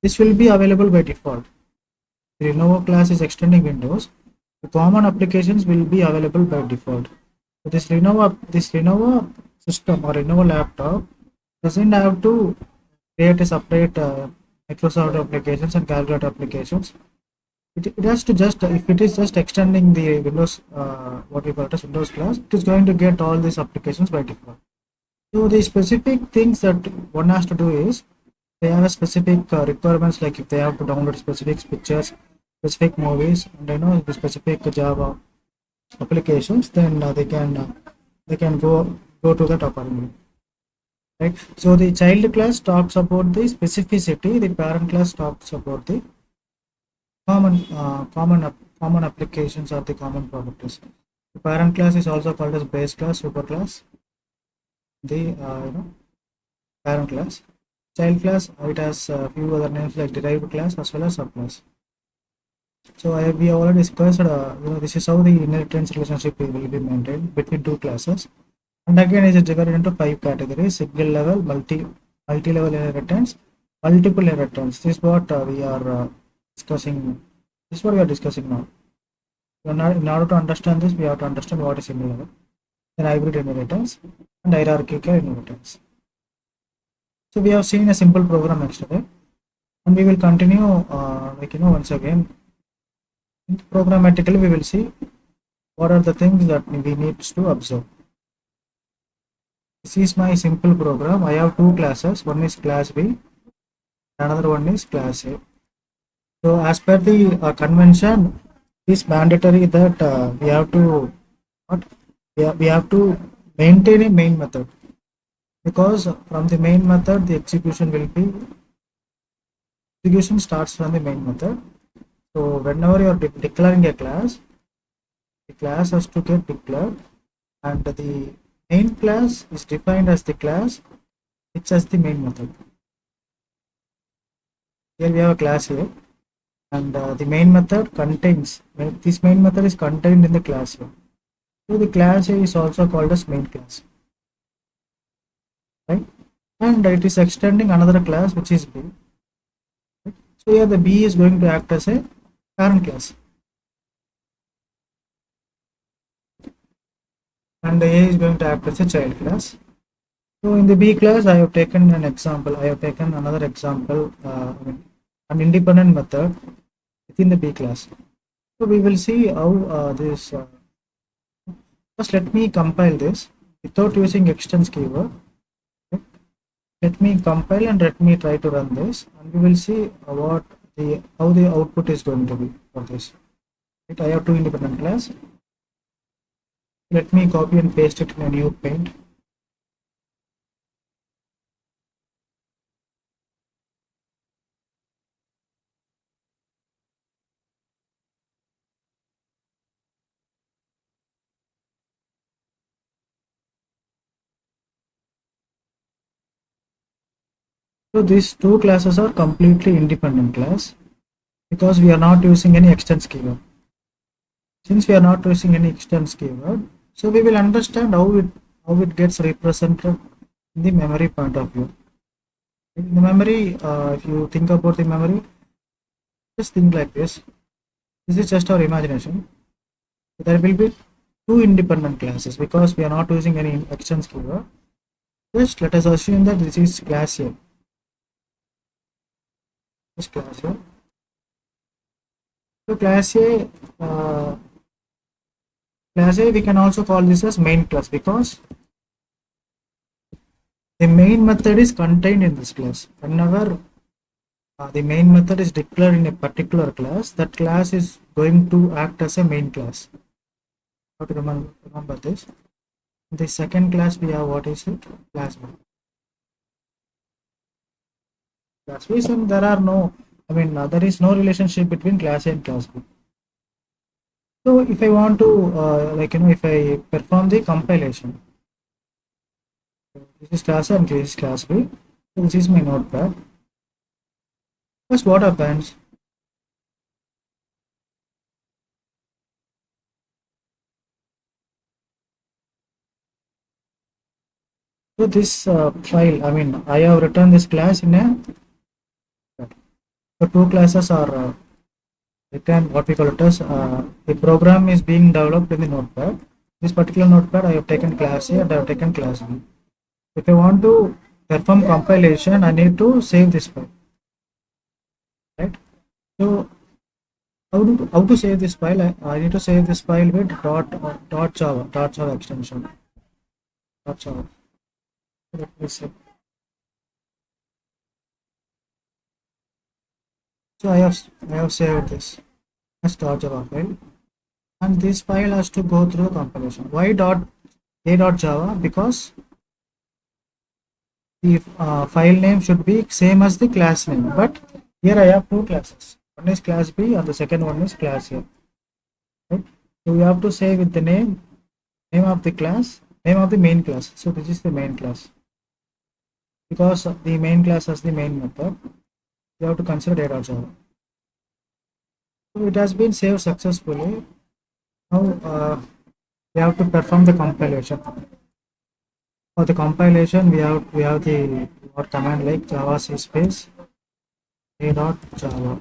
This will be available by default. The Lenovo class is extending Windows. The common applications will be available by default. So this Lenovo system or Lenovo laptop doesn't have to create a separate Microsoft applications and calculator applications. It has to just, if it is just extending the Windows, what we call it as Windows class, it is going to get all these applications by default. So the specific things that one has to do is they have a specific requirements, like if they have to download specific pictures, specific movies, and the specific Java applications, then they can go to that accordingly. Right. So the child class talks about the specificity. The parent class talks about the common applications or the common properties. The parent class is also called as base class, superclass. The parent class. Child class, it has a few other names like derived class as well as subclass. So we have already discussed. This is how the inheritance relationship will be maintained between two classes. And again, it is divided into 5 categories: single level, multi-level inheritance, multiple inheritance. This is what we are discussing. This is what we are discussing now. In order to understand this, we have to understand what is single level, then hybrid inheritance, and hierarchical inheritance. So we have seen a simple program yesterday, and we will continue once again. Programmatically, we will see what are the things that we need to observe. This is my simple program. I have two classes. One is class B, another one is class A. So as per the convention, it is mandatory that we have to maintain a main method, because from the main method the execution starts from the main method. So whenever you are declaring a class, the class has to get declared, and the main class is defined as the class which has the main method. Here we have a class here, and the main method contains, this main method is contained in the class here. So the class A is also called as main class, right? And it is extending another class which is B. Right? So here the B is going to act as a parent class, and the A is going to act as a child class. So in the B class, I have taken an example. I have taken another example, an independent method within the B class. So we will see how this. First, let me compile this without using extends keyword. Okay. Let me compile and let me try to run this, and we will see how the output is going to be for this. Right. I have two independent class. Let me copy and paste it in a new paint. So these two classes are completely independent class, because we are not using any extends keyword. Since we are not using any extends keyword, so we will understand how it gets represented in the memory point of view. In the memory, if you think about the memory, just think like this. This is just our imagination. There will be two independent classes because we are not using any extends keyword. Just let us assume that this is class A. This class A. So class A, we can also call this as main class, because the main method is contained in this class. Whenever the main method is declared in a particular class, that class is going to act as a main class. How to remember this? In the second class, we have, what is it? Class B. Class B, and there are no, there is no relationship between class A and class B. So if I want to, if I perform the compilation, this is class A and this is class B. So this is my notepad. First, what happens? So this file, I have written this class in a. The two classes are written, what we call it as the program is being developed in the notepad. This particular notepad I have taken class A and I have taken class B. If I want to perform compilation, I need to save this file, right? So how to save this file? I need to save this file with dot java extension. Dot java. Let me see. So I have saved this as dot java file, and this file has to go through the compilation. Why dot a dot java? Because the file name should be same as the class name, but here I have two classes. One is class B and the second one is class A. Right? So we have to say with the name of the class, name of the main class. So this is the main class. Because the main class has the main method, we have to consider data.java. So it has been saved successfully. Now we have to perform the compilation. For the compilation, we have the command like java c space a.java.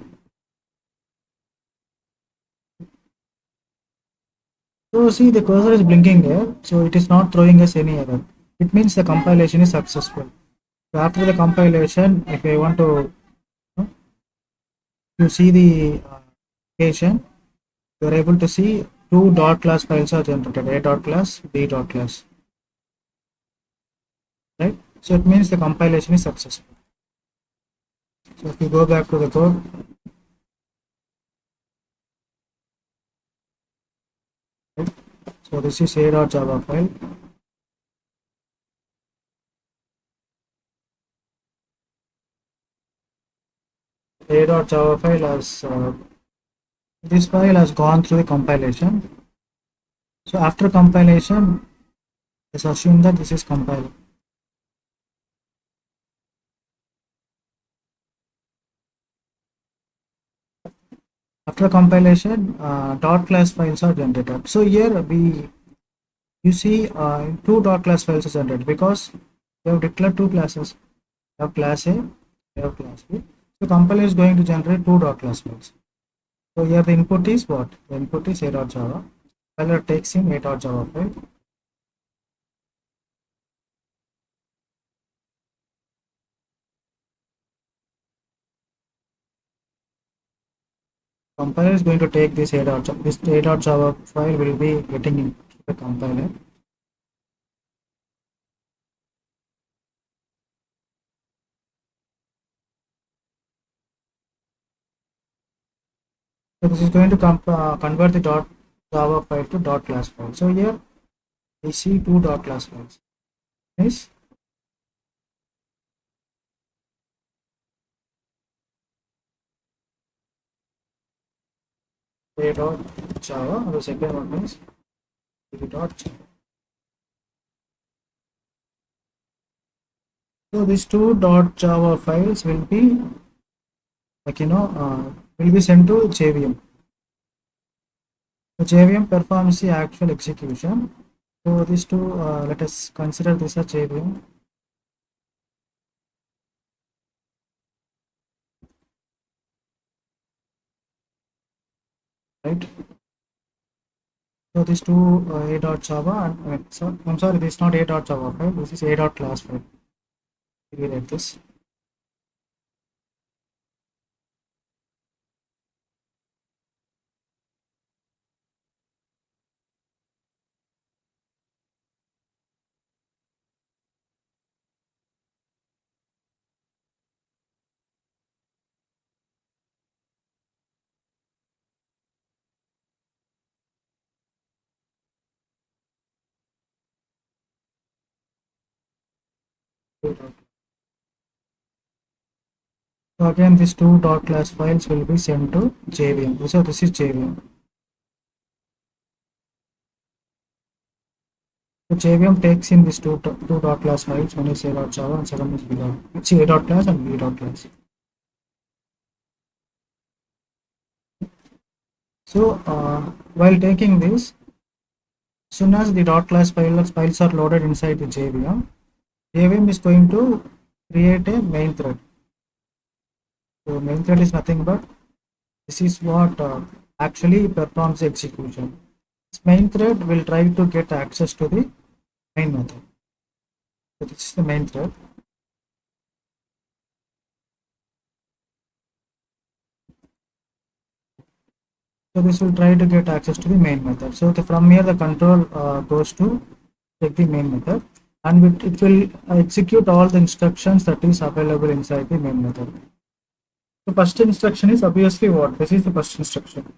So see, the cursor is blinking there, so it is not throwing us any error. It means the compilation is successful. So after the compilation, if I want to see the application, you are able to see two dot class files are generated, a dot class, b dot class. Right? So it means the compilation is successful. So if you go back to the code, right? So this is a.java file. A.java file has this file has gone through the compilation. So after compilation, let's assume that this is compiled. After compilation, dot class files are generated. So here you see two dot class files are generated because we have declared two classes. We have class A, we have class B. So compiler is going to generate two dot class files. So here the input is what? The input is a.java. Compiler takes in a.java file. Compiler is going to take this a.java. This a.java file will be getting into the compiler. So this is going to convert the .java file to .class file. So here we see two .class files. Yes. A.java. The second one is b.java. So these two .java files will be will be sent to JVM. So JVM performs the actual execution. So these two, let us consider this as JVM. Right. So these two a.java and I'm sorry, this is not a.java file. This is a.class file. Rewrite this. So again, these two .class files will be sent to JVM. So this is JVM. So JVM takes in these two .class files. One is a.java and second is b. It's a.class and b.class. So while taking this, as soon as the .class files are loaded inside the JVM, JVM is going to create a main thread. So main thread is nothing but this is what actually performs the execution. This main thread will try to get access to the main method. So this is the main thread. So this will try to get access to the main method. So from here the control goes to take the main method, and it will execute all the instructions that is available inside the main method. The first instruction is obviously what? This is the first instruction.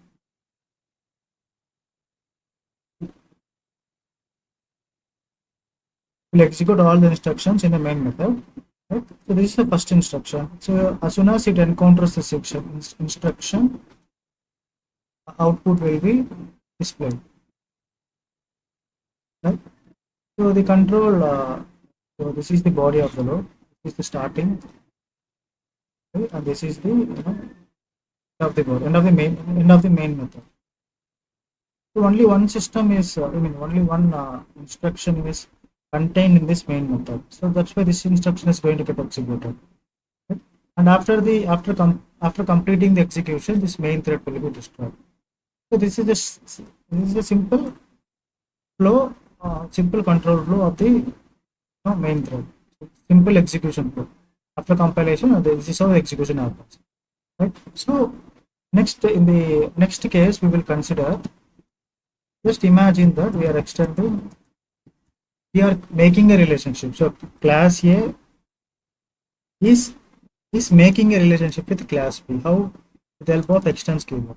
Will execute all the instructions in the main method. Right? So this is the first instruction. So as soon as it encounters the instruction, output will be displayed. Right? So the control, so this is the body of the load. This is the starting, okay? And this is the end of the board, end of the main method. So only one system is, only one instruction is contained in this main method. So that's why this instruction is going to get executed. Right? And after completing the execution, this main thread will be destroyed. So this is a simple flow, simple control flow of the main thread. Simple execution flow. After compilation, this is how the execution happens. Right? So next, in the next case, we will consider. Just imagine that we are making a relationship. So class A is making a relationship with class B. How? With the help of extends keyword.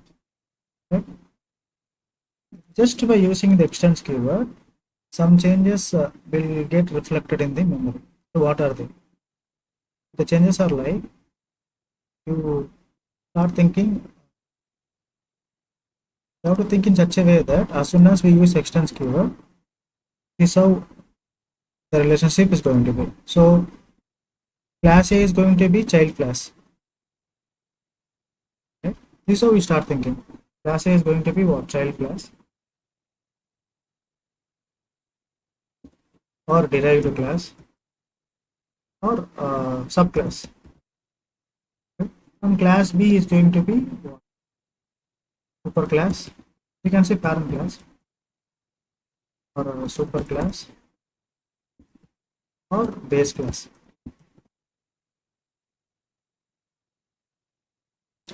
Right? Just by using the extends keyword, some changes will get reflected in the memory. So what are they? The changes are like, you start thinking. You have to think in such a way that as soon as we use extends keyword, this is how the relationship is going to be. So class A is going to be child class. Okay? This is how we start thinking. Class A is going to be what? Child class or derived class or subclass. Okay? And class B is going to be what? Super class. You can say parent class or super class or base class.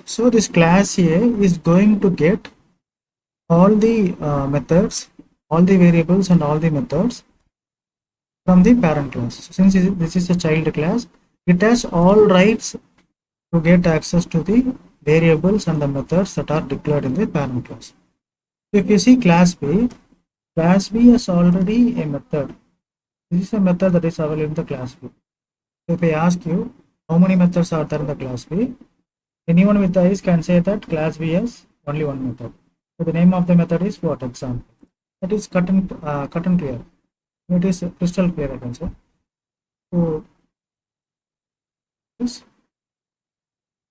So this class A is going to get all the methods, all the variables and all the methods from the parent class. Since this is a child class, it has all rights to get access to the variables and the methods that are declared in the parent class. If you see class B has already a method. This is a method that is available in the class B. If I ask you how many methods are there in the class B, anyone with eyes can say that class B has only one method. So the name of the method is what? Example. That is cut and clear. It is crystal clear, I can say. So this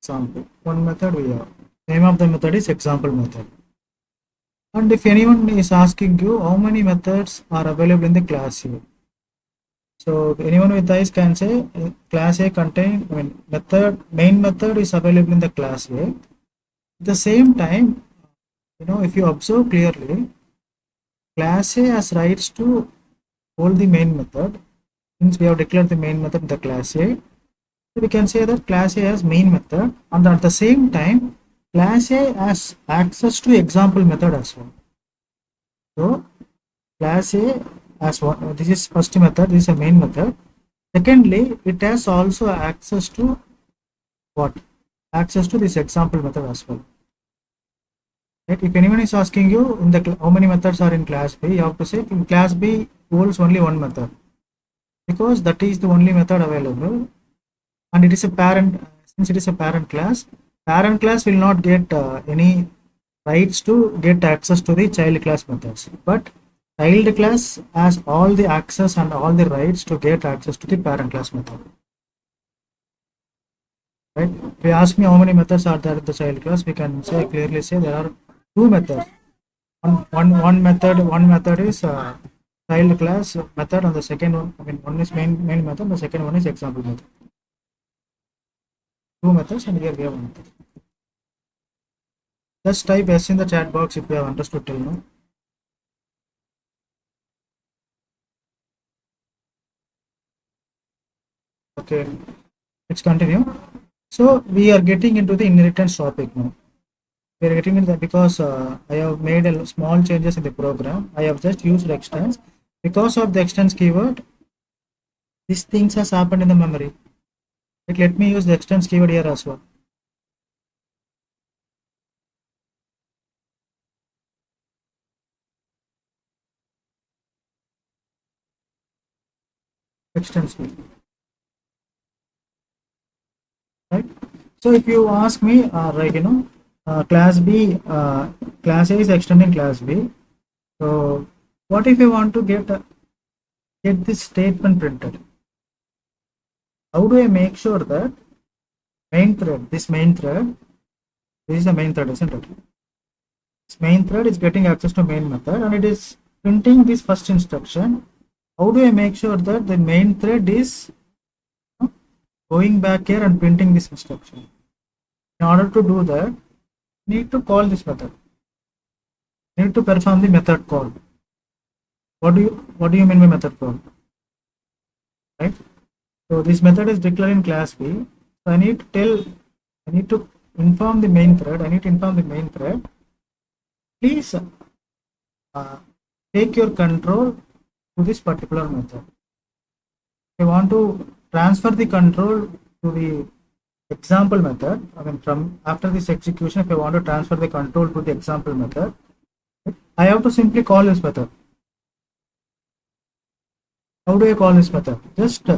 example. One method we have. Name of the method is example method. And if anyone is asking you how many methods are available in the class A, so anyone with eyes can say class A contain, main method is available in the class A. At the same time, if you observe clearly, class A has rights to hold the main method. Since we have declared the main method in the class A, we can say that class A has main method, and at the same time, class A has access to example method as well. So class A has one. This is first method. This is a main method. Secondly, it has also access to what? Access to this example method as well. Right? If anyone is asking you in the how many methods are in class B, you have to say in class B holds only one method, because that is the only method available, and it is a parent. Since it is a parent class will not get any rights to get access to the child class methods, but child class has all the access and all the rights to get access to the parent class method. Right? If you ask me how many methods are there in the child class, we can clearly say there are two methods. One method is child class method, and the second one, one is main method, the second one is example method. two methods, and here we have one method. Just type S in the chat box if you have understood till now. Okay, let's continue. So we are getting into the inheritance topic now. We are getting into that because I have made a small changes in the program. I have just used extends. Because of the extends keyword, these things has happened in the memory. Like, let me use the extends keyword here as well. Extends keyword, right? So if you ask me, like, class B, class A is extending class B. So what if you want to get this statement printed? How do I make sure that main thread, this is the main thread, isn't it? This main thread is getting access to main method and it is printing this first instruction. How do I make sure that the main thread is going back here and printing this instruction? In order to do that, need to call this method. Need to perform the method call. What do you mean by method call? Right? So this method is declared in class B. So I need to inform the main thread. I need to inform the main thread. Please take your control to this particular method. If you want to transfer the control to the example method, I mean from after this execution, if I want to transfer the control to the example method, I have to simply call this method. How do I call this method? Just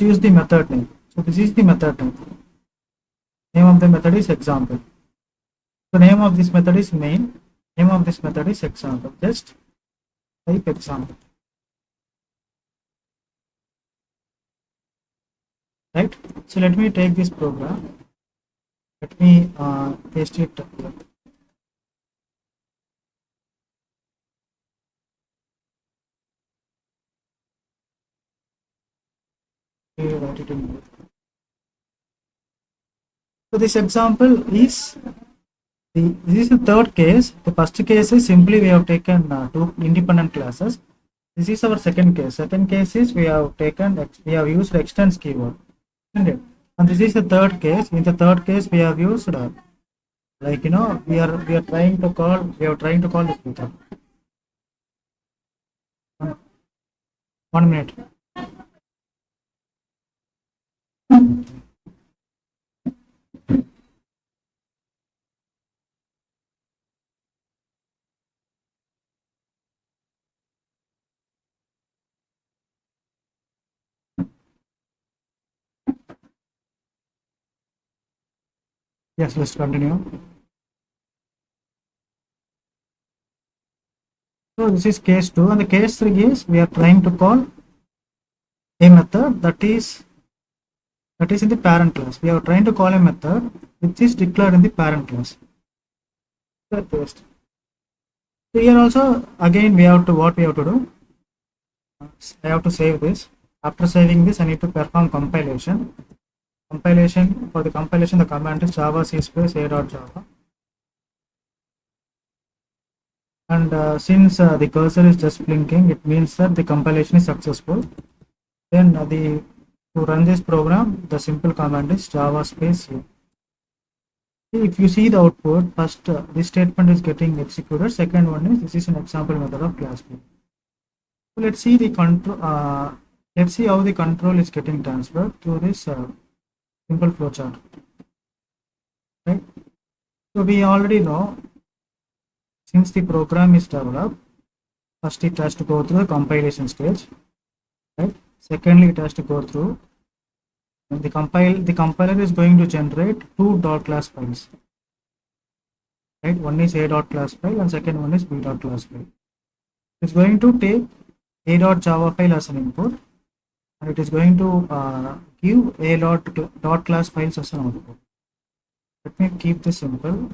use the method name. So this is the method name. Name of the method is example. So name of this method is main. Name of this method is example. Just type example. Right? So let me take this program. Let me paste it here. Okay, write it in here. So this example is this is the third case. The first case is simply we have taken two independent classes. This is our second case. Second case is we have used extends keyword. Isn't it? And this is the third case. In the third case, we have used like we are trying to call this method. 1 minute. Yes, let's continue. So this is case 2, and the case 3 is we are trying to call a method that is in the parent class. We are trying to call a method which is declared in the parent class. So here also again we have to do. I have to save this. After saving this, I need to perform compilation. For the compilation, the command is java c space a.java. And since the cursor is just blinking, it means that the compilation is successful. Then to run this program, the simple command is java space a. If you see the output, first this statement is getting executed. Second one is this is an example method of class B. So let's see the control. Let's see how the control is getting transferred through this simple flowchart. Right. So we already know, since the program is developed, first it has to go through the compilation stage. Right. Secondly, it has to go through the compiler is going to generate two .class files. Right. One is a.class file and second one is b.class file. It's going to take a.java file as an input, and it is going to give a.class files as an output. Let me keep this simple.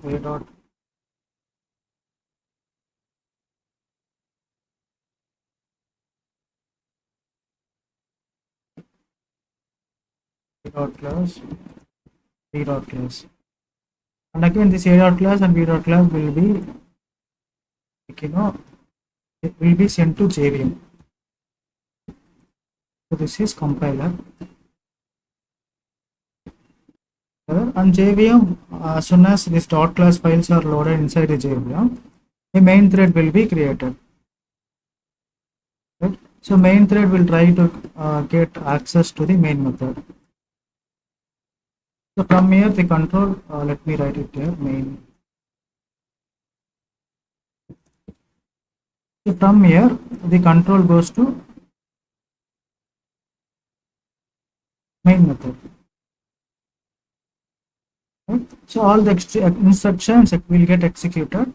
A dot class, B dot class. And again this A dot class and B dot class will be, like, it will be sent to JVM. So this is compiler. And JVM, as soon as these dot class files are loaded inside the JVM, a main thread will be created. Right? So main thread will try to get access to the main method. So from here the control, let me write it here, main. So from here the control goes to main method. Right? So all the instructions will get executed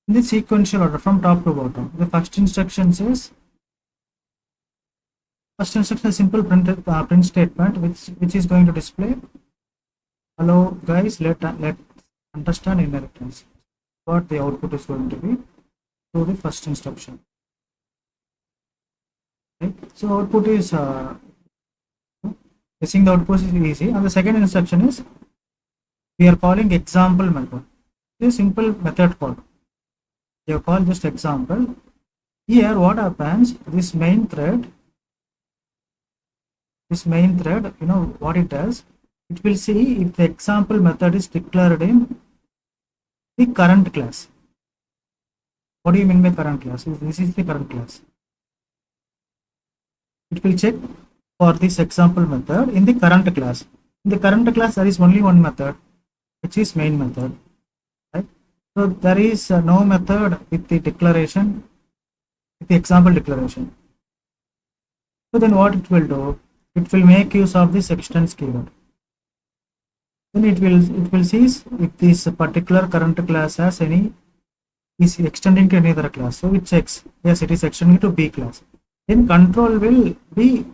in the sequential order from top to bottom. The first instruction is a simple print statement which is going to display, hello guys, let understand inheritance. What the output is going to be through the first instruction. Right? So output is guessing the output is easy, and the second instruction is we are calling example method. This is simple method call. You call just example. Here what happens, this main thread, what it does, it will see if the example method is declared in the current class. What do you mean by current class? This is the current class. It will check for this example method in the current class. In the current class there is only one method, which is main method. Right? So there is no method with the declaration, with the example declaration. So then what it will do, it will make use of this extends keyword. Then it will see if this particular current class has any, is extending to any other class. So it checks, yes, it is extending to B class. Then control will be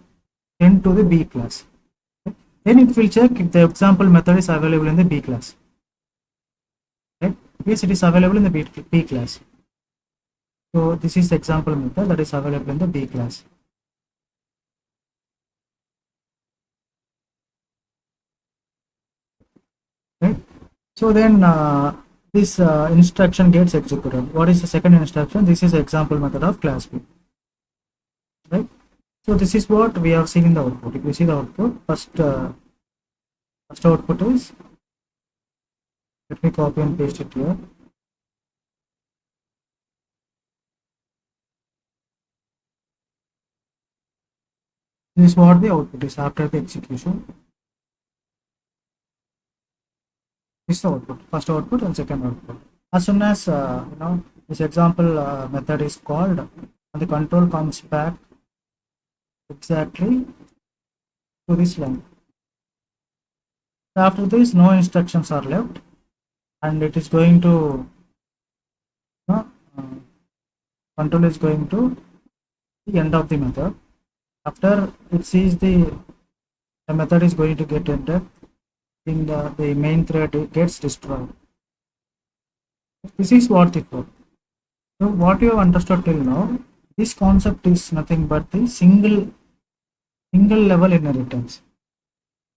sent to the B class. Then it will check if the example method is available in the B class. Right? Yes, it is available in the B class. So this is the example method that is available in the B class. Right? So then this instruction gets executed. What is the second instruction? This is the example method of class B. Right? So this is what we have seen in the output. If you see the output, first output is, let me copy and paste it here. This is what the output is after the execution. This is the output, first output and second output. As soon as this example method is called and the control comes back exactly to this line. After this, no instructions are left, and it is going to control is going to the end of the method. After it sees the method is going to get entered in the main thread, it gets destroyed. This is what the code. So what you have understood till now, this concept is nothing but the single level inheritance.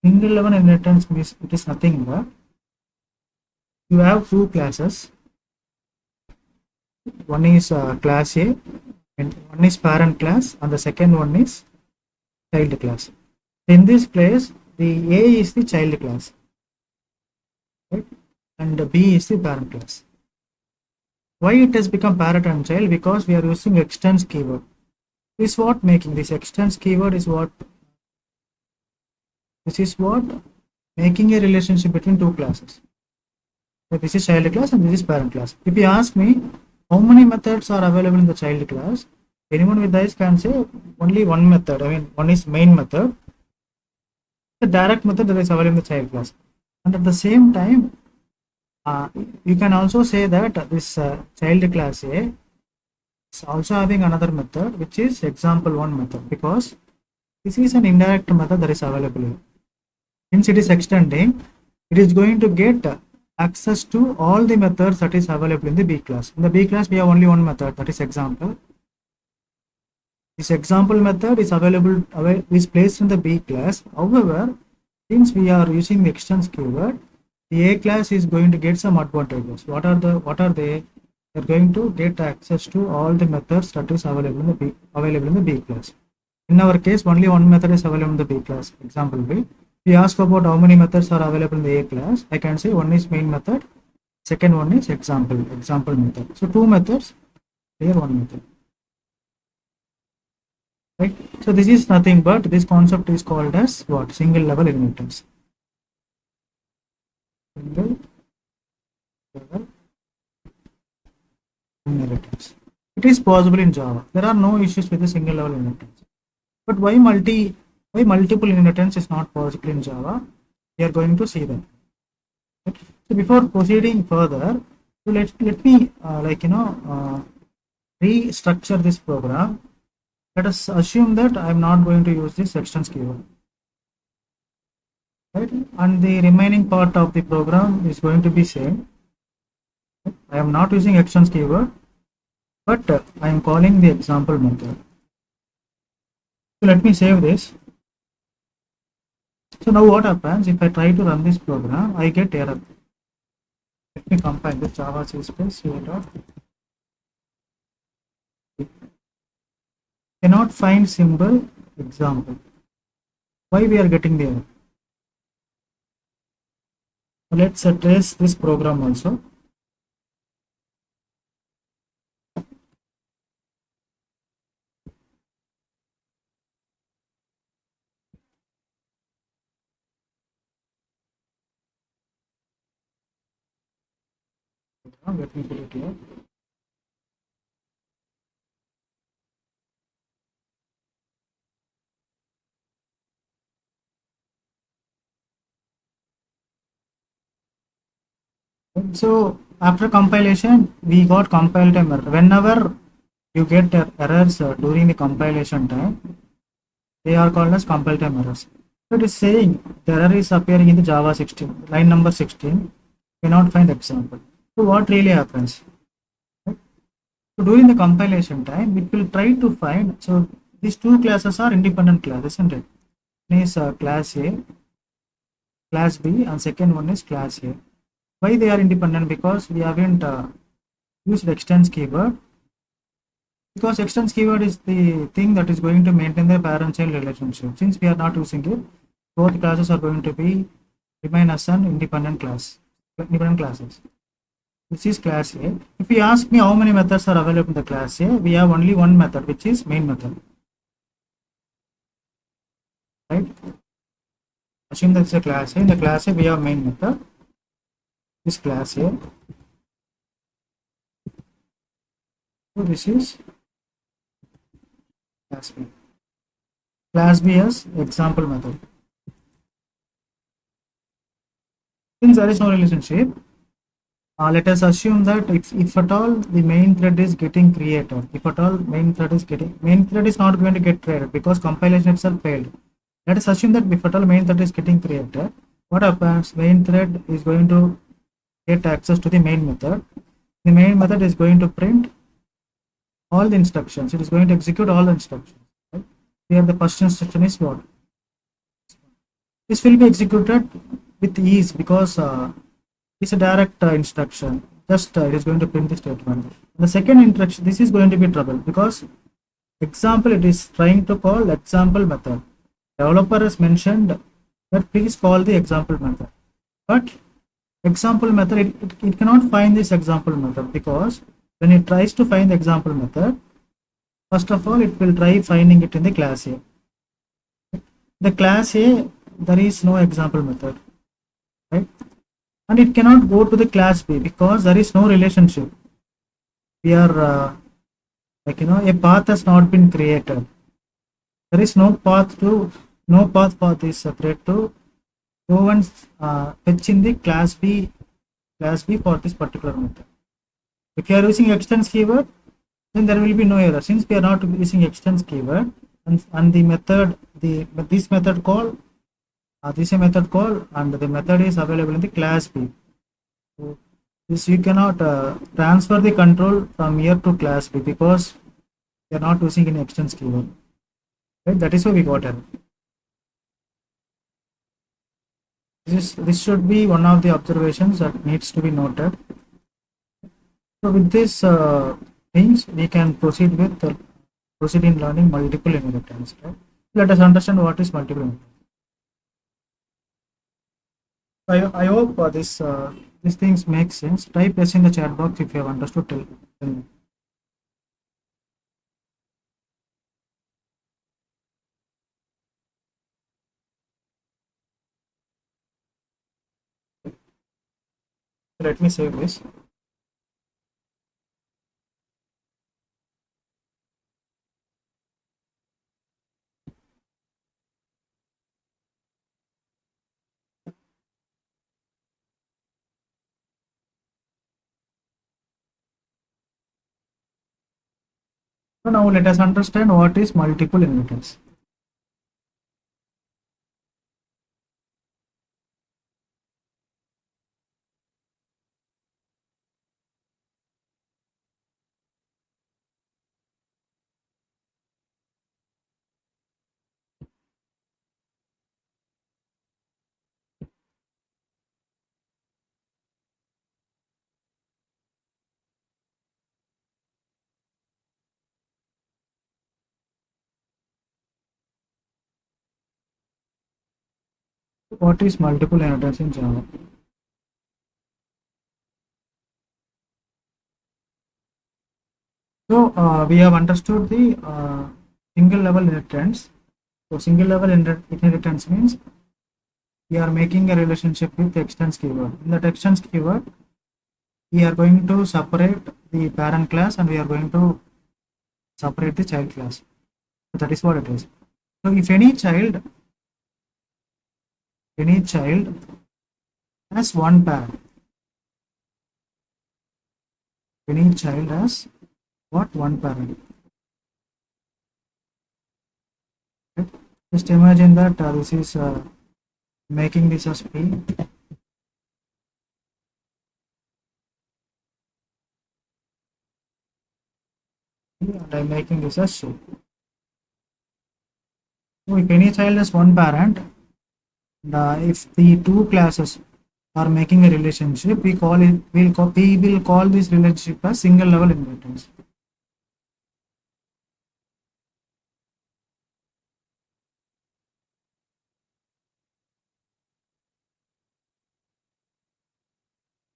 Single level inheritance means it is nothing but you have two classes. One is class A and one is parent class, and the second one is child class. In this place, the A is the child class, right? And B is the parent class. Why it has become parent and child? Because we are using extends keyword. This is what making this extends keyword is what. This is what making a relationship between two classes. So this is child class and this is parent class. If you ask me how many methods are available in the child class, anyone with eyes can say only one method. I mean, one is main method, the direct method that is available in the child class. And at the same time, you can also say that this child class A is also having another method, which is example one method, because this is an indirect method that is available here. Since it is extending, it is going to get access to all the methods that is available in the B class. In the B class, we have only one method, that is example. This example method is is placed in the B class. However, since we are using the extends keyword, the A class is going to get some advantages. What are they? They're going to get access to all the methods that is available in the B class. In our case, only one method is available in the B class. Example B. If we ask about how many methods are available in the A class, I can say one is main method, second one is example method. So two methods, here one method. Right? So this is nothing but this concept is called as what? Single level inheritance. Single level inheritance. It is possible in Java. There are no issues with the single level inheritance. But why multiple inheritance is not possible in Java? We are going to see that. Right? So before proceeding further, so let me restructure this program. Let us assume that I am not going to use this extends keyword. Right? And the remaining part of the program is going to be same. I am not using extends keyword, but I am calling the example method. So let me save this. So now what happens if I try to run this program? I get error. Let me compile this Java C space cannot find symbol example. Why we are getting the error? Let's trace this program also. Let me put it here. So after compilation, we got compile time error. Whenever you get errors during the compilation time, they are called as compile time errors. So it is saying the error is appearing in the Java 16, line number 16, cannot find example. So what really happens? Right? So during the compilation time, it will try to find, so these two classes are independent classes, isn't it? One is class A, class B, and second one is class A. Why they are independent? Because we haven't used extends keyword. Because extends keyword is the thing that is going to maintain the parent-child relationship. Since we are not using it, both classes are going to remain as an independent classes. This is class A. If you ask me how many methods are available in the class A, we have only one method, which is main method. Right? Assume that it's a class A. In the class A, we have main method. This class A. So this is class B. Class B as example method. Since there is no relationship, let us assume that if at all the main thread is getting created, main thread is not going to get created because compilation itself failed. Let us assume that if at all main thread is getting created, what happens? Main thread is going to get access to the main method. The main method is going to print all the instructions. It is going to execute all the instructions. Right? Here the first instruction is what? This will be executed with ease because it's a direct instruction. Just it is going to print the statement. The second instruction, this is going to be trouble because example, it is trying to call example method. Developer has mentioned that please call the example method, but example method it cannot find this example method because when it tries to find the example method, first of all it will try finding it in the class A. The class A, there is no example method, right? And it cannot go to the class B because there is no relationship. We are a path has not been created. There is no path for this thread to go and fetch in the class B for this particular method. If you are using extends keyword, then there will be no error. Since we are not using extends keyword and the method, this method call, this is a method call, and the method is available in the class B. So this you cannot transfer the control from here to class B because We are not using any extends keyword. Right? That is why we got error. This should be one of the observations that needs to be noted. So with this things, we can proceed with proceed in learning multiple inheritance. Right? Let us understand what is multiple inheritance. I hope these things make sense. Type yes in the chat box if you have understood. Tell me. Let me save this. So now let us understand what is multiple inheritance. What is multiple inheritance in Java? So we have understood the single level inheritance. So single level inheritance means we are making a relationship with the extends keyword. In that extends keyword, we are going to separate the parent class and we are going to separate the child class. So that is what it is. So if any child has one parent, any child has what one parent. Right? Just imagine that this is making this as P. And I'm making this as C. So if any child has one parent, and if the two classes are making a relationship, we will call this relationship as single level inheritance.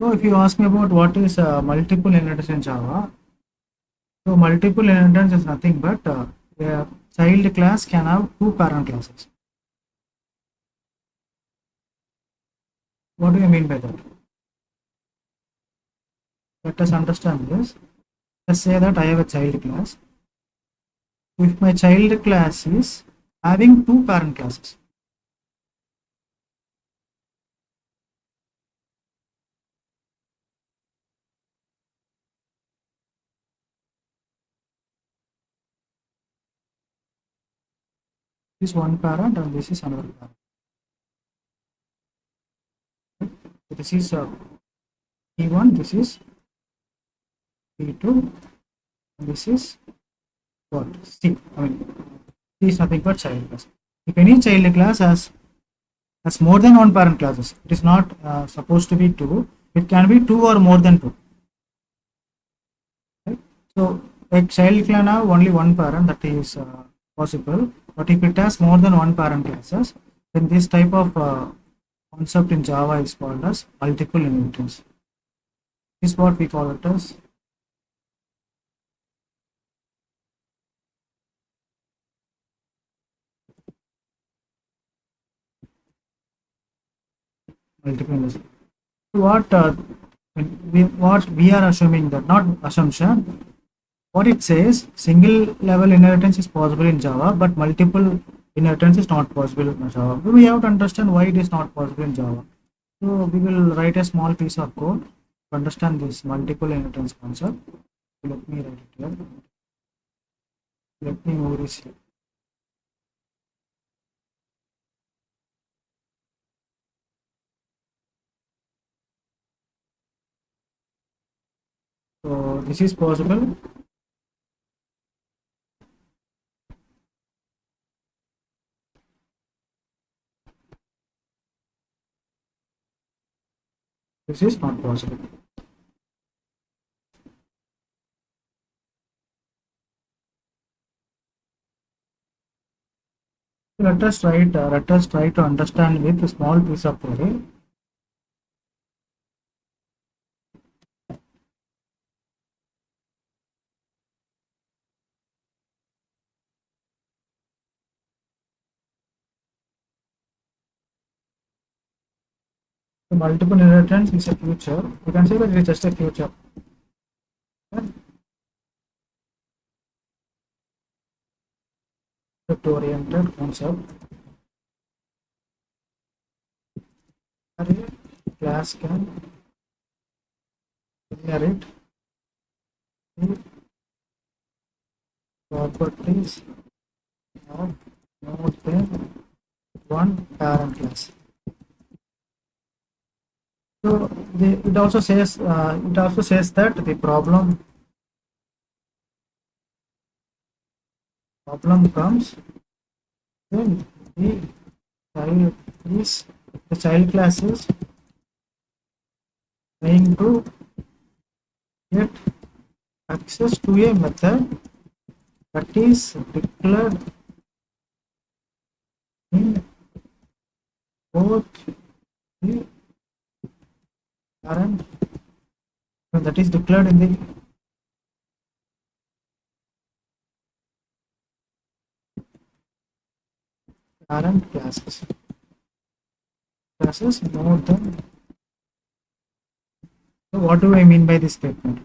So if you ask me about what is multiple inheritance in Java, so multiple inheritance is nothing but a child class can have two parent classes. What do you mean by that? Let us understand this. Let's say that I have a child class. If my child class is having two parent classes, this is one parent and this is another parent. So this is P1, this is P2, and this is what? C. I mean, C is nothing but child class. If any child class has more than one parent classes, it is not supposed to be two. It can be two or more than two. Right? So a child can have only one parent, that is possible. But if it has more than one parent classes, then this type of concept in Java is called as multiple inheritance. This is what we call it as multiple inheritance. What we are assuming, that not assumption, what it says, single level inheritance is possible in Java, but multiple inheritance is not possible in Java. We have to understand why it is not possible in Java. So we will write a small piece of code to understand this multiple inheritance concept. Let me write it here. Let me move this here. So this is possible. This is not possible. Let us try to understand with a small piece of code. The multiple inheritance is a future. You can say that it is just a future. Oriented concept. A class can inherit the properties of more than one parent class. So it also says that the problem comes when the child class is trying to get access to a method that is declared in both the parent that is declared in the parent classes more than. So what do I mean by this statement?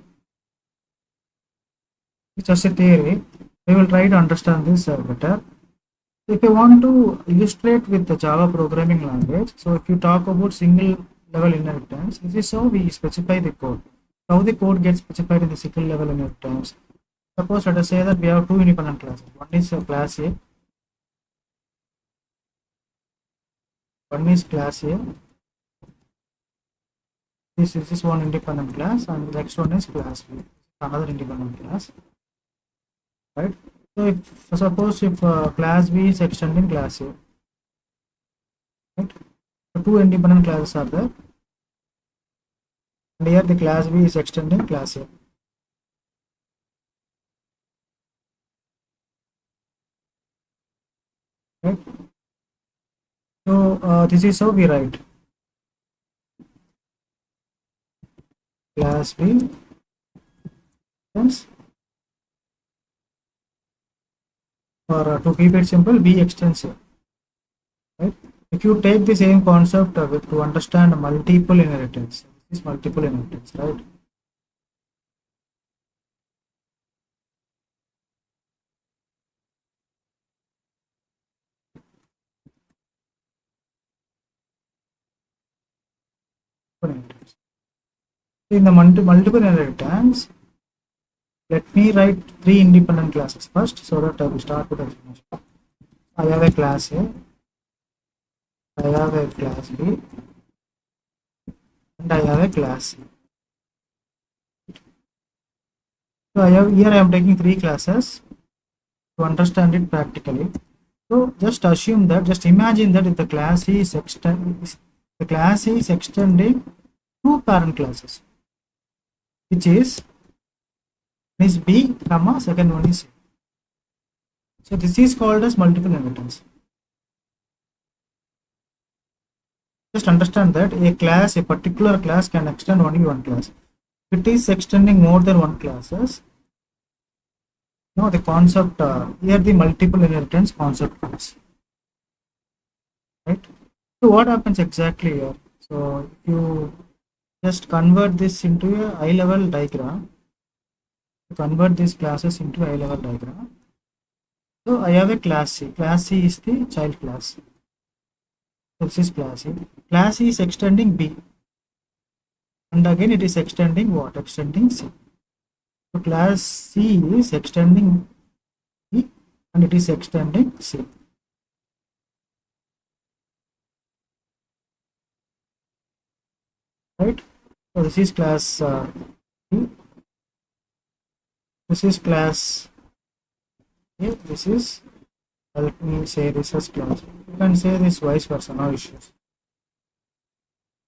It's just a theory. We will try to understand this better. If you want to illustrate with the Java programming language, so if you talk about single level inheritance, this is how we specify the code. How the code gets specified in the single level inheritance. Suppose let us say that we have two independent classes. One is class A. One is class A. This is one independent class, and the next one is class B, another independent class, right? So if suppose if class B is extending class A, right? So two independent classes are there, and here the class B is extending class A. Right? So this is how we write class B extends, or to keep it simple, B extends A. Right? If you take the same concept to understand multiple inheritance, this is multiple inheritance, right? In the multiple inheritance, let me write three independent classes first, so that I will start with the explanation. I have a class A, I have a class B, and I have a class C. So here I am taking three classes to understand it practically. So just imagine that if the class is extending two parent classes, which is B, comma, second one is C. So this is called as multiple inheritance. Just understand that a particular class can extend only one class. If it is extending more than one classes, the concept here the multiple inheritance concept comes, right? So what happens exactly here? So if you just convert this into a high level diagram, convert these classes into a high level diagram. So I have a class C. Class C is the child class. This is class C. Class C is extending B, and again it is extending what? Extending C. So class C is extending B, and it is extending C. Right? So this is class B. This is class A. This is, let me say this as class B. You can say this vice versa, no issues.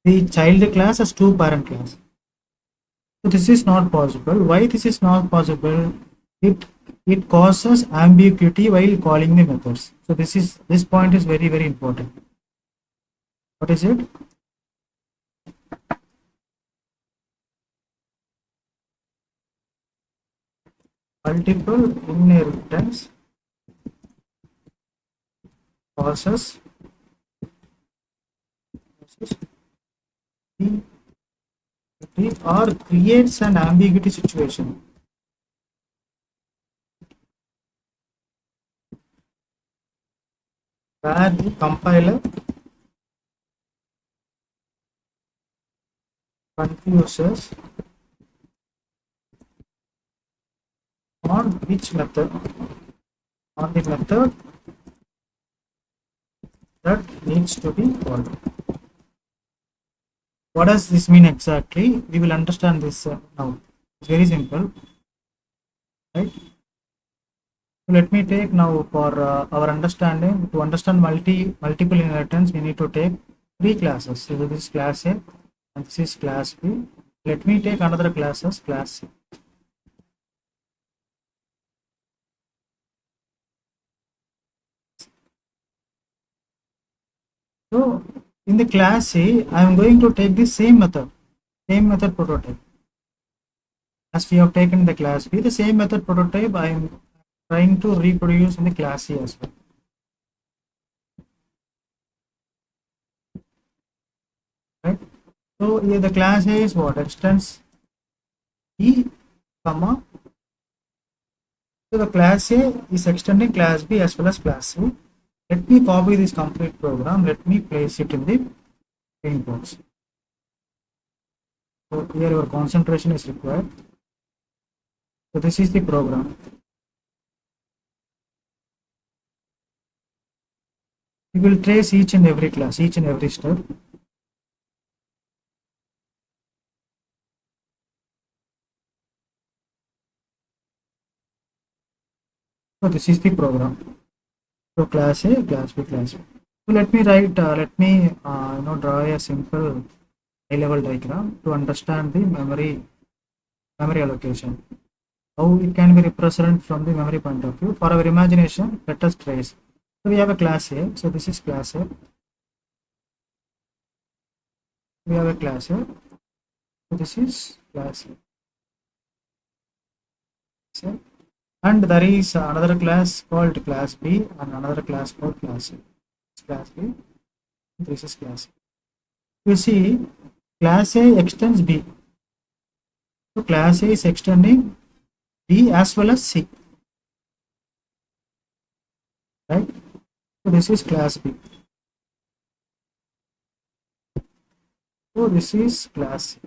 the child class as two parent class. So this is not possible. Why this is not possible? It causes ambiguity while calling the methods. So this point is very important. What is it? Multiple inheritance causes or creates an ambiguity situation. Where the compiler confuses on which method, on the method that needs to be called. What does this mean exactly? We will understand this now. It's very simple, right? So let me take now for our understanding. To understand multiple inheritance, we need to take three classes. So this is class A and this is class B. Let me take another class as class C. So in the class A, I am going to take the same method prototype. As we have taken the class B, the same method prototype I am trying to reproduce in the class C as well. Right? So here the class A is what? Extends E, comma. So the class A is extending class B as well as class C. Let me copy this complete program. Let me place it in the main box. So here your concentration is required. So this is the program. We will trace each and every class, each and every step. So this is the program. So class A, class B, class B. So let me write, draw a simple high-level diagram to understand the memory allocation. How it can be represented from the memory point of view. For our imagination, let us trace. So we have a class A. So this is class A. We have a class A. So this is class A. So, and there is another class called class B and another class called class A. Class B. This is class A. You see, class A extends B. So class A is extending B as well as C. Right? So this is class B. So this is class C.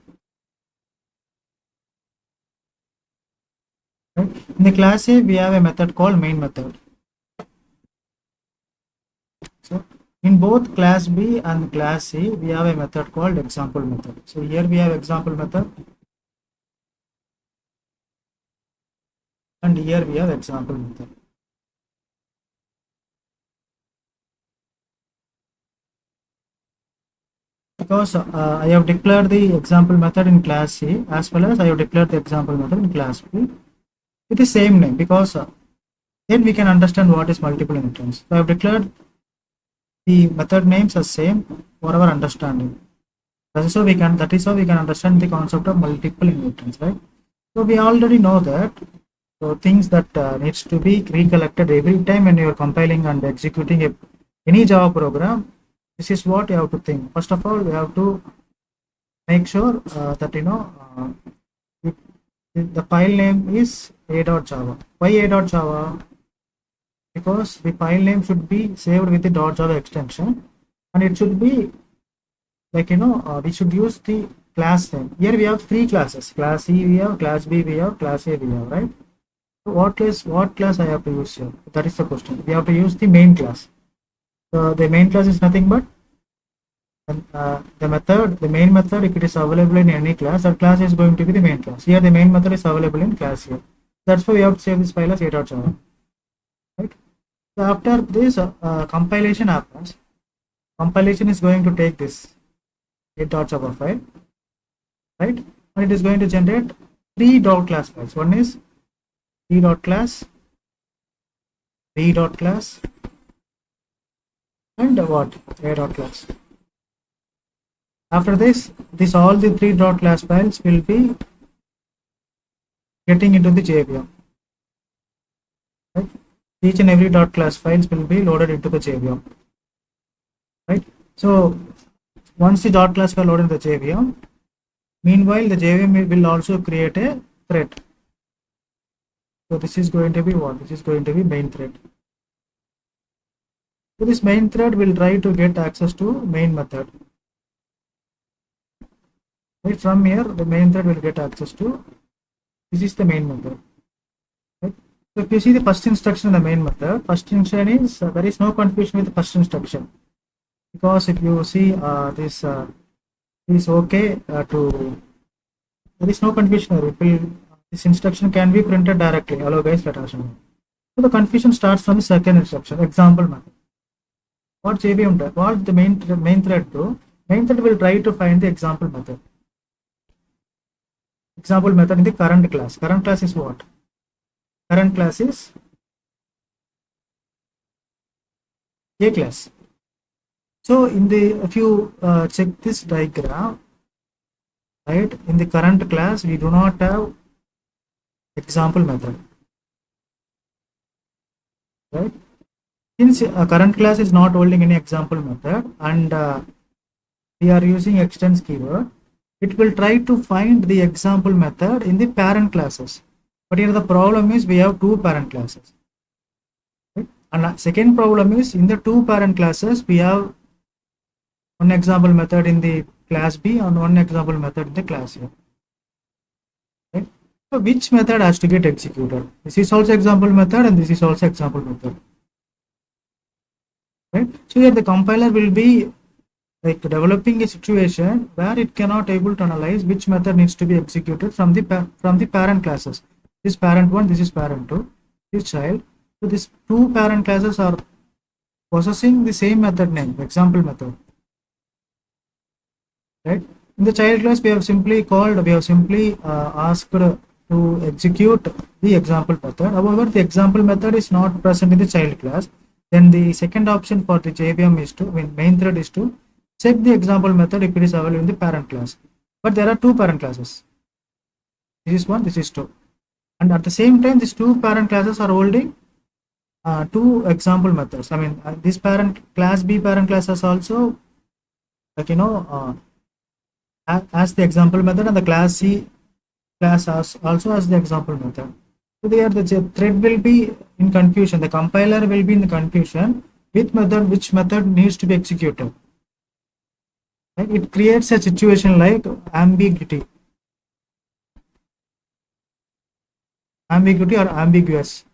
Right? In the class A, we have a method called main method. So in both class B and class C, we have a method called example method. So here we have example method. And here we have example method. Because I have declared the example method in class C as well as I have declared the example method in class B with the same name, because then we can understand what is multiple inheritance. So I have declared the method names as same for our understanding. That is how we can understand the concept of multiple inheritance, right? So we already know that. So things that needs to be recollected every time when you are compiling and executing any Java program. This is what you have to think. First of all, we have to make sure that the file name is a.java. Why a.java? Because the file name should be saved with the .java extension, and it should be like we should use the class name. Here we have three classes: class C we have, class B we have, class A we have, right? So what class I have to use here? That is the question. We have to use the main class. So the main class is nothing but the main method. If it is available in any class, that class is going to be the main class. Here the main method is available in class here. That's why we have to save this file as a.java. Right? So after this compilation happens, compilation is going to take this. get.java file, right? And it is going to generate three dot class files. One is t.class, b.class, and what? a.class. After this all the three dot class files will be getting into the JVM. Right? Each and every dot class files will be loaded into the JVM. Right? So once the dot class file loaded in the JVM, meanwhile the JVM will also create a thread. So this is going to be what? This is going to be main thread. So this main thread will try to get access to main method. Right? From here, the main thread will get access to, this is the main method. Right? So if you see the first instruction in the main method, first instruction is, there is no confusion with the first instruction. Because if you see this is okay to, there is no confusion here. It will, this instruction can be printed directly. Hello guys, let us know. So the confusion starts from the second instruction, example method. What JVM does, what the main thread do? Main thread will try to find the example method. Example method in the current class. Current class is what? Current class is A class. So in the, if you check this diagram, right, in the current class we do not have example method, right? Since current class is not holding any example method and we are using extends keyword, it will try to find the example method in the parent classes. But here the problem is we have two parent classes. Right? And second problem is in the two parent classes we have one example method in the class B and one example method in the class A. Right? So which method has to get executed? This is also example method and this is also example method. Right? So here the compiler will be like developing a situation where it cannot able to analyze which method needs to be executed from the parent classes. This parent 1, this is parent 2, this child. So these two parent classes are possessing the same method name, example method. Right? In the child class, we have simply asked to execute the example method. However, the example method is not present in the child class. Then the second option for the JVM is to, main thread is to check the example method if it is available in the parent class. But there are two parent classes. This is one, this is two. And at the same time, these two parent classes are holding two example methods. I mean, this parent class B parent class has also, like, as the example method, and the class C class also has the example method. So there the thread will be in confusion. The compiler will be in the confusion which method needs to be executed. Right? It creates a situation like ambiguity or ambiguous.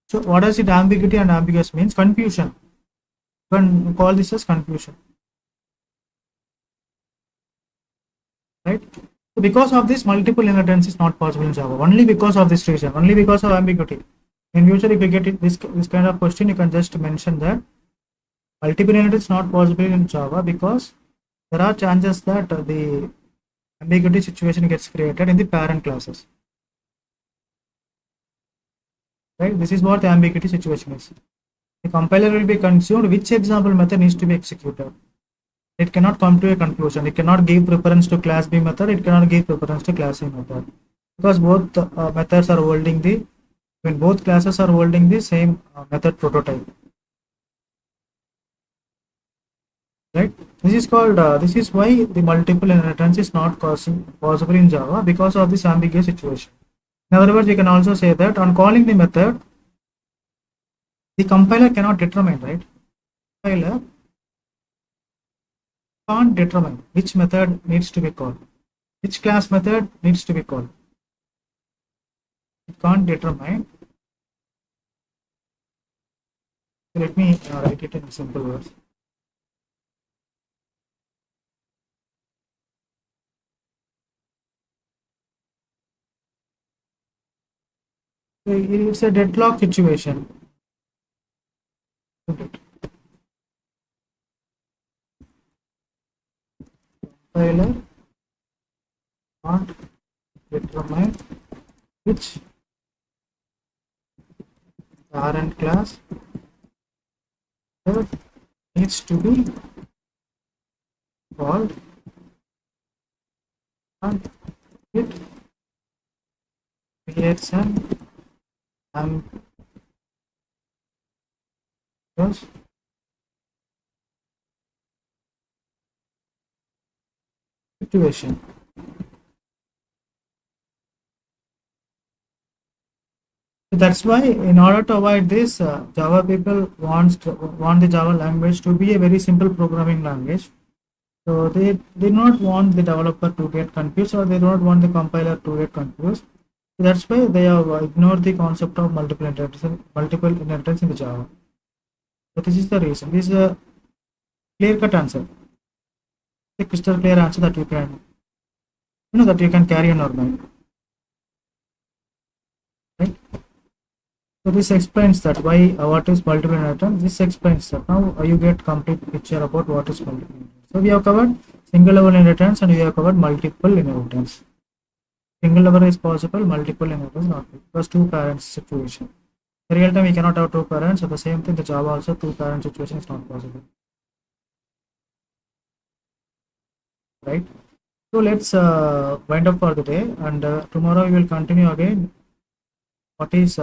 So what does it ambiguity and ambiguous means? Confusion. You can call this as confusion. Right? So because of this, multiple inheritance is not possible in Java. Only because of this reason. Only because of ambiguity. In future, if you get this kind of question, you can just mention that multiple inheritance is not possible in Java because there are chances that the ambiguity situation gets created in the parent classes. Right? This is what the ambiguity situation is. The compiler will be concerned which example method needs to be executed. It cannot come to a conclusion. It cannot give preference to class B method. It cannot give preference to class A method because both methods are holding the, when both classes are holding the same method prototype. Right? This is called. This is why the multiple inheritance is not possible in Java because of this ambiguous situation. In other words, we can also say that on calling the method, the compiler cannot determine, right? Compiler can't determine which method needs to be called, which class method needs to be called. It can't determine. So let me write it in simple words. So it's a deadlock situation. compiler can't determine which parent class needs to be called, and it creates an ambiguous situation. So that's why, in order to avoid this, Java people want the Java language to be a very simple programming language. So they not want the developer to get confused, or they don't want the compiler to get confused. So that's why they have ignored the concept of multiple inheritance in the Java. So this is the reason. This is a clear-cut answer, a crystal clear answer that you can, that you can carry in your mind, right? So this explains that why what is multiple inheritance. This explains that now you get complete picture about what is multiple inheritance. So we have covered single level inheritance and we have covered multiple inheritance. Single level is possible, multiple inheritance not, because two parents situation. In real time we cannot have two parents. At the same thing, the Java also two parent situation is not possible, right? So let's wind up for the day, and tomorrow we will continue again. What is